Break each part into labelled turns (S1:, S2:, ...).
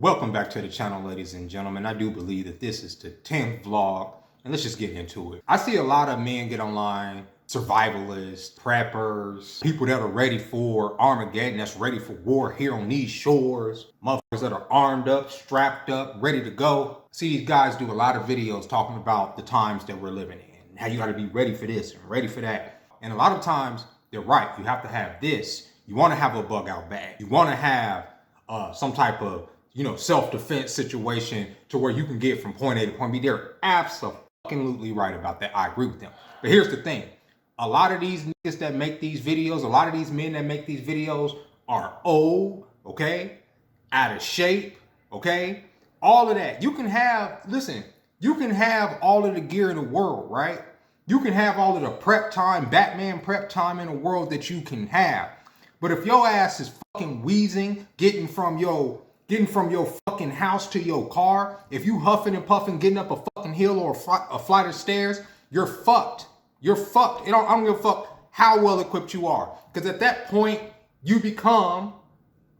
S1: Welcome back to the channel, ladies and gentlemen. I do believe that this is the 10th vlog, and let's just get into it. I see a lot of men get online, survivalists, preppers, people that are ready for Armageddon, that's ready for war here on these shores, motherfuckers that are armed up, strapped up, ready to go. I see these guys do a lot of videos talking about the times that we're living in, how you gotta be ready for this and ready for that. And a lot of times, they're right. You have to have this. You wanna have a bug out bag. You wanna have some type of self-defense situation to where you can get from point A to point B. They're absolutely right about that. I agree with them. But here's the thing. A lot of these niggas that make these videos, a lot of these men that make these videos are old, okay? Out of shape, okay? All of that. You can have all of the gear in the world, right? You can have all of the prep time, Batman prep time in the world that you can have. But if your ass is fucking wheezing, getting from your fucking house to your car, if you huffing and puffing, getting up a fucking hill or a flight of stairs, you're fucked. You're fucked. I don't give a fuck how well equipped you are. Because at that point, you become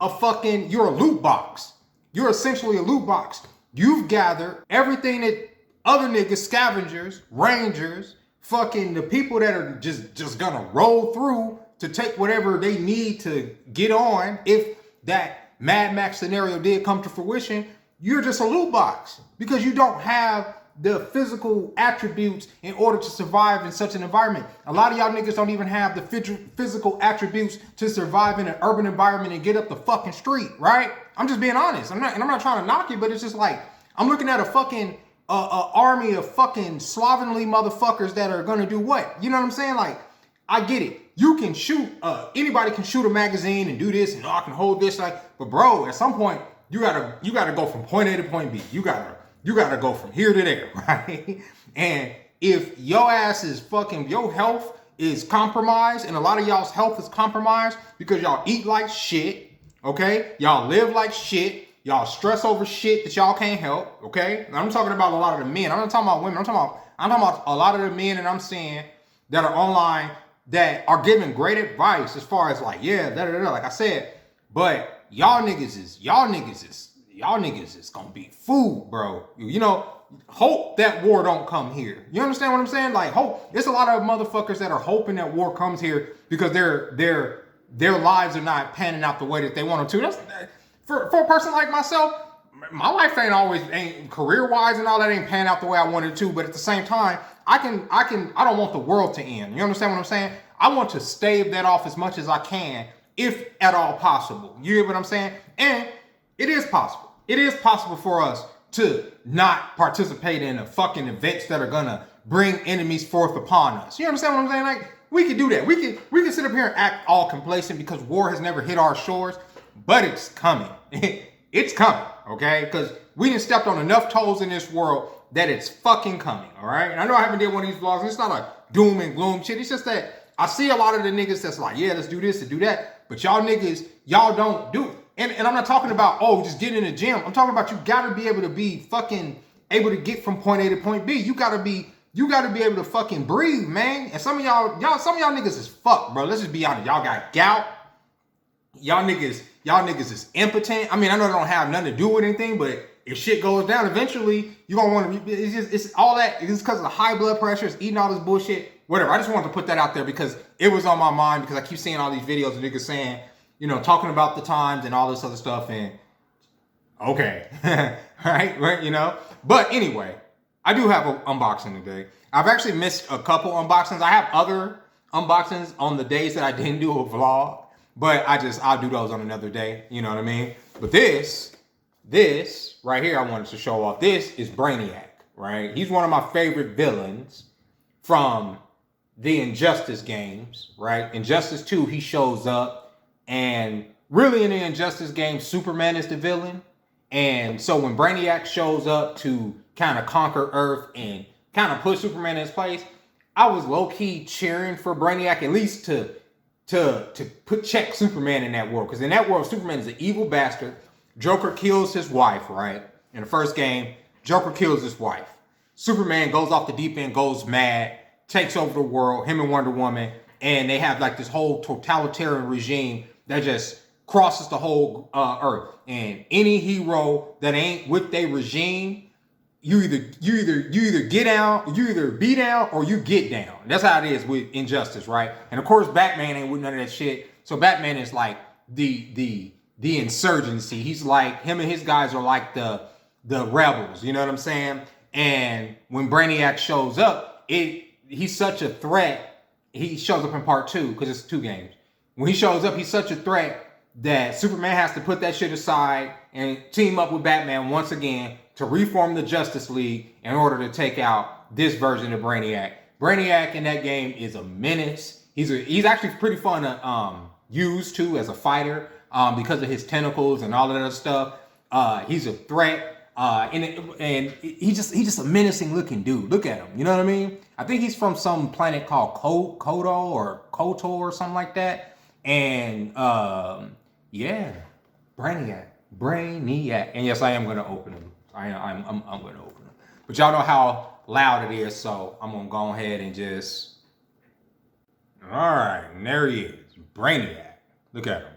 S1: you're a loot box. You're essentially a loot box. You've gathered everything that other niggas, scavengers, rangers, fucking the people that are just gonna roll through to take whatever they need to get on. If that Mad Max scenario did come to fruition, you're just a loot box because you don't have the physical attributes in order to survive in such an environment. A lot of y'all niggas don't even have the physical attributes to survive in an urban environment and get up the fucking street, right? I'm just being honest. I'm not trying to knock you, but it's just like, I'm looking at a fucking army of fucking slovenly motherfuckers that are gonna do what? You know what I'm saying? Like, I get it. You can shoot, anybody can shoot a magazine and do this, and I can hold this, but bro, at some point, you gotta go from point A to point B. You gotta go from here to there, right? And if your ass is your health is compromised, and a lot of y'all's health is compromised because y'all eat like shit, okay? Y'all live like shit. Y'all stress over shit that y'all can't help, okay? And I'm talking about a lot of the men. I'm not talking about women. I'm talking about a lot of the men that I'm seeing that are online that are giving great advice as far as like, yeah, like I said, but y'all niggas is gonna be food, bro. Hope that war don't come here. You understand what I'm saying? Like, hope. There's a lot of motherfuckers that are hoping that war comes here because their lives are not panning out the way that they want them to. That's for a person like myself. My life ain't career-wise and all that ain't panning out the way I wanted to, but at the same time, I don't want the world to end. You understand what I'm saying? I want to stave that off as much as I can, if at all possible. You hear what I'm saying? And it is possible. It is possible for us to not participate in the fucking events that are gonna bring enemies forth upon us. You understand what I'm saying? Like, we can do that. We can sit up here and act all complacent because war has never hit our shores, but it's coming. It's coming, okay? Because we done stepped on enough toes in this world that it's fucking coming, all right? And I know I haven't did one of these vlogs, and it's not a doom and gloom shit. It's just that I see a lot of the niggas that's like, yeah, let's do this and do that. But y'all niggas, y'all don't do it. And I'm not talking about, oh, just get in the gym. I'm talking about you gotta be able to be fucking able to get from point A to point B. You gotta be able to fucking breathe, man. And some of y'all niggas is fucked, bro. Let's just be honest. Y'all got gout. Y'all niggas is impotent. I mean, I know they don't have nothing to do with anything, but if shit goes down, eventually you're gonna want to be. It's all that. It's because of the high blood pressure. It's eating all this bullshit. Whatever. I just wanted to put that out there because it was on my mind because I keep seeing all these videos of niggas saying, talking about the times and all this other stuff. And okay, right, But anyway, I do have an unboxing today. I've actually missed a couple unboxings. I have other unboxings on the days that I didn't do a vlog. But I'll do those on another day. You know what I mean? But this right here, I wanted to show off. This is Brainiac, right? He's one of my favorite villains from the Injustice games, right? Injustice 2, he shows up. And really in the Injustice game, Superman is the villain. And so when Brainiac shows up to kind of conquer Earth and kind of put Superman in his place, I was low-key cheering for Brainiac, at least to check Superman in that world. Because in that world, Superman is an evil bastard. Joker kills his wife, right? In the first game, Joker kills his wife. Superman goes off the deep end, goes mad, takes over the world, him and Wonder Woman, and they have like this whole totalitarian regime that just crosses the whole earth. And any hero that ain't with their regime, you either get down, you either be down or you get down. That's how it is with injustice, right? And of course, Batman ain't with none of that shit. So Batman is like the insurgency. He's like, him and his guys are like the rebels. You know what I'm saying? And when Brainiac shows up, he's such a threat. He shows up in part 2 because it's 2 games. When he shows up, he's such a threat that Superman has to put that shit aside and team up with Batman once again to reform the Justice League in order to take out this version of Brainiac. Brainiac in that game is a menace. He's actually pretty fun to use too as a fighter because of his tentacles and all of that other stuff. He's a threat. And he's just a menacing looking dude. Look at him. You know what I mean? I think he's from some planet called Koto or something like that. And yeah, Brainiac. And yes, I am gonna open him. I'm gonna open him. But y'all know how loud it is, so I'm gonna go ahead and just. All right, and there he is, Brainiac. Look at him.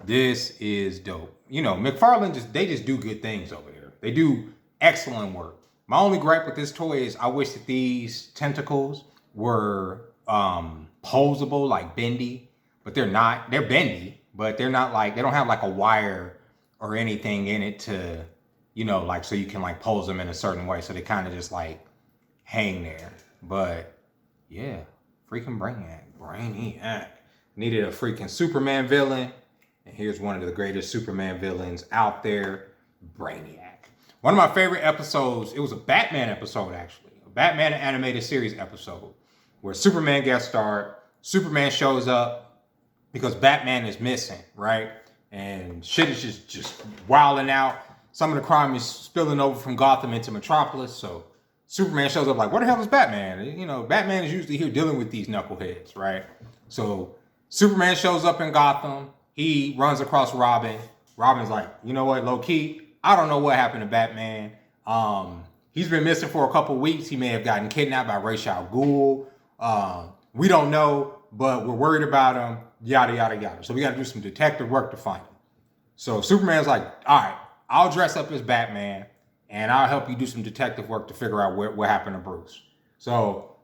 S1: This is dope. You know, McFarlane they just do good things over there. They do excellent work. My only gripe with this toy is I wish that these tentacles were posable, like bendy, but they're not. They're bendy, but they're not like, they don't have like a wire or anything in it to, you know, like so you can like pose them in a certain way. So they kind of just like hang there. But yeah, freaking Brainiac. Needed a freaking Superman villain. And here's one of the greatest Superman villains out there, Brainiac. One of my favorite episodes, it was a Batman episode actually, a Batman animated series episode where Superman guest starred. Superman shows up because Batman is missing, right? And shit is just wilding out. Some of the crime is spilling over from Gotham into Metropolis. So Superman shows up like, where the hell is Batman? You know, Batman is usually here dealing with these knuckleheads, right? So Superman shows up in Gotham. He runs across Robin. Robin's like, you know what, low key, I don't know what happened to Batman. He's been missing for a couple weeks. He may have gotten kidnapped by Ra's al Ghul. We don't know, but we're worried about him. Yada, yada, yada. So we got to do some detective work to find him. So Superman's like, all right, I'll dress up as Batman and I'll help you do some detective work to figure out what happened to Bruce. So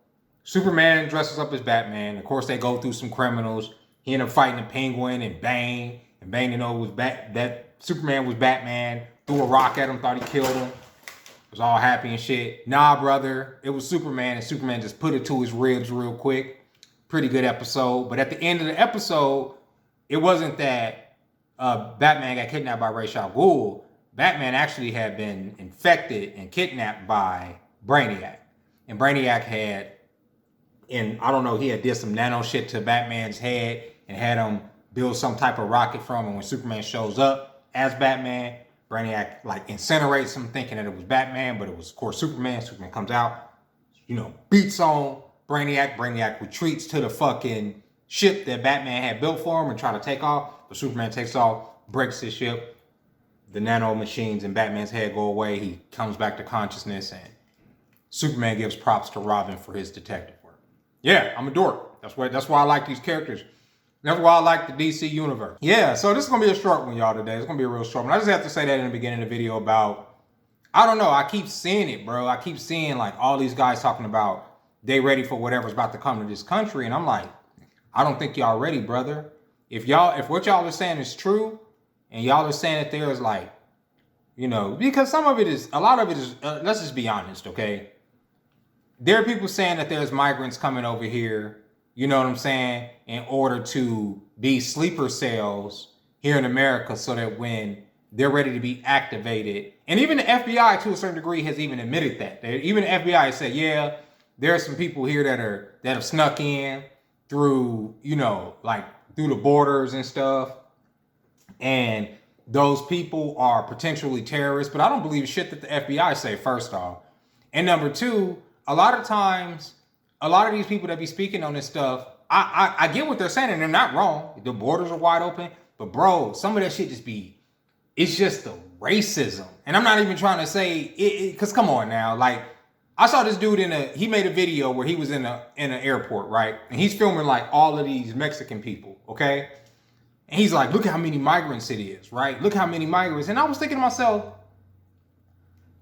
S1: Superman dresses up as Batman. Of course, they go through some criminals. He ended up fighting the Penguin and Bane. And Bane, you know, was that Superman was Batman. Threw a rock at him, thought he killed him. Was all happy and shit. Nah, brother, it was Superman, and Superman just put it to his ribs real quick. Pretty good episode. But at the end of the episode, it wasn't that Batman got kidnapped by Ra's al Ghul. Batman actually had been infected and kidnapped by Brainiac. And Brainiac had, and I don't know, he had did some nano shit to Batman's head and had him build some type of rocket from him. And when Superman shows up as Batman, Brainiac like incinerates him thinking that it was Batman, but it was of course Superman. Superman comes out, you know, beats on Brainiac. Brainiac retreats to the fucking ship that Batman had built for him and try to take off. But Superman takes off, breaks his ship. The nano machines in Batman's head go away. He comes back to consciousness and Superman gives props to Robin for his detective work. Yeah, I'm a dork. That's why I like these characters. That's why I like the DC universe. Yeah, so this is going to be a short one, y'all, today. It's going to be a real short one. I just have to say that in the beginning of the video about, I don't know, I keep seeing it, bro. I keep seeing, like, all these guys talking about they ready for whatever's about to come to this country. And I'm like, I don't think y'all ready, brother. If what y'all are saying is true, and y'all are saying that there's, like, you know, because a lot of it is, let's just be honest, okay? There are people saying that there's migrants coming over here, you know what I'm saying, in order to be sleeper cells here in America so that when they're ready to be activated, and even the FBI to a certain degree has even admitted that. Even the FBI has said, yeah, there are some people here that have snuck in through, you know, like through the borders and stuff. And those people are potentially terrorists, but I don't believe shit that the FBI say, first off. And number two, a lot of times, a lot of these people that be speaking on this stuff, I get what they're saying, and they're not wrong. The borders are wide open, but bro, some of that shit it's just the racism. And I'm not even trying to say it, because come on now, like, I saw this dude he made a video where he was in an airport, right? And he's filming like all of these Mexican people, okay? And he's like, look how many migrants it is, right? Look how many migrants. And I was thinking to myself,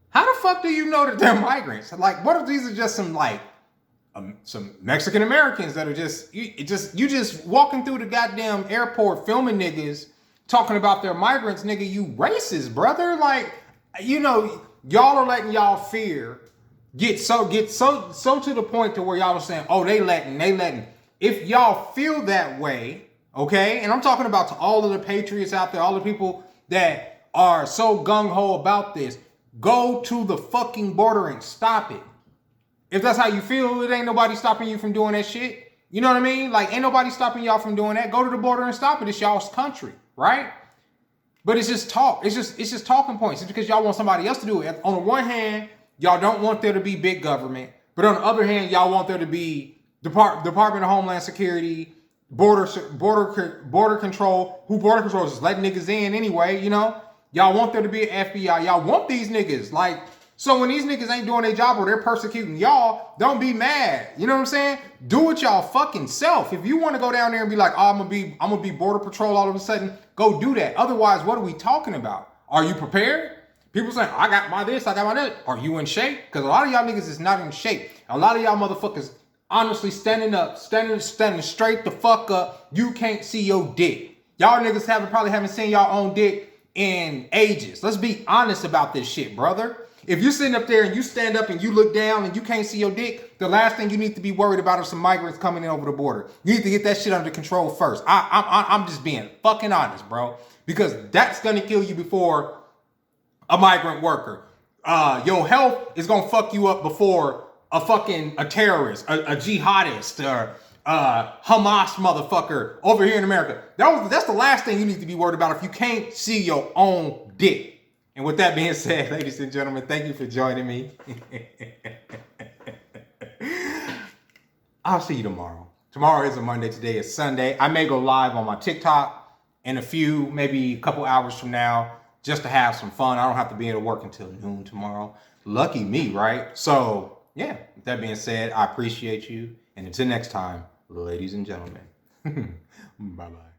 S1: how the fuck do you know that they're migrants? Like, what if these are just some Mexican Americans that are you just walking through the goddamn airport filming niggas talking about their migrants, nigga, you racist, brother. Like, you know, y'all are letting y'all fear get so to the point to where y'all are saying, oh, they letting. If y'all feel that way, okay, and I'm talking about to all of the patriots out there, all the people that are so gung-ho about this, go to the fucking border and stop it. If that's how you feel, it ain't nobody stopping you from doing that shit. You know what I mean? Like, ain't nobody stopping y'all from doing that. Go to the border and stop it. It's y'all's country, right? But it's just talk. It's just talking points. It's because y'all want somebody else to do it. On the one hand, y'all don't want there to be big government. But on the other hand, y'all want there to be Department of Homeland Security, border control. Who border control is just letting niggas in anyway, you know? Y'all want there to be an FBI. Y'all want these niggas. Like, so when these niggas ain't doing their job or they're persecuting y'all, don't be mad. You know what I'm saying? Do it y'all fucking self. If you want to go down there and be like, oh, I'm gonna be border patrol all of a sudden, go do that. Otherwise, what are we talking about? Are you prepared? People saying, I got my this, I got my that. Are you in shape? Because a lot of y'all niggas is not in shape. A lot of y'all motherfuckers honestly standing up, standing straight the fuck up. You can't see your dick. Y'all niggas probably haven't seen y'all own dick in ages. Let's be honest about this shit, brother. If you're sitting up there and you stand up and you look down and you can't see your dick, the last thing you need to be worried about are some migrants coming in over the border. You need to get that shit under control first. I'm just being fucking honest, bro. Because that's going to kill you before a migrant worker. Your health is going to fuck you up before a terrorist, a jihadist, or Hamas motherfucker over here in America. That's the last thing you need to be worried about if you can't see your own dick. And with that being said, ladies and gentlemen, thank you for joining me. I'll see you tomorrow. Tomorrow is a Monday. Today is Sunday. I may go live on my TikTok in maybe a couple hours from now, just to have some fun. I don't have to be able to work until noon tomorrow. Lucky me, right? So, yeah, with that being said, I appreciate you. And until next time, ladies and gentlemen, bye-bye.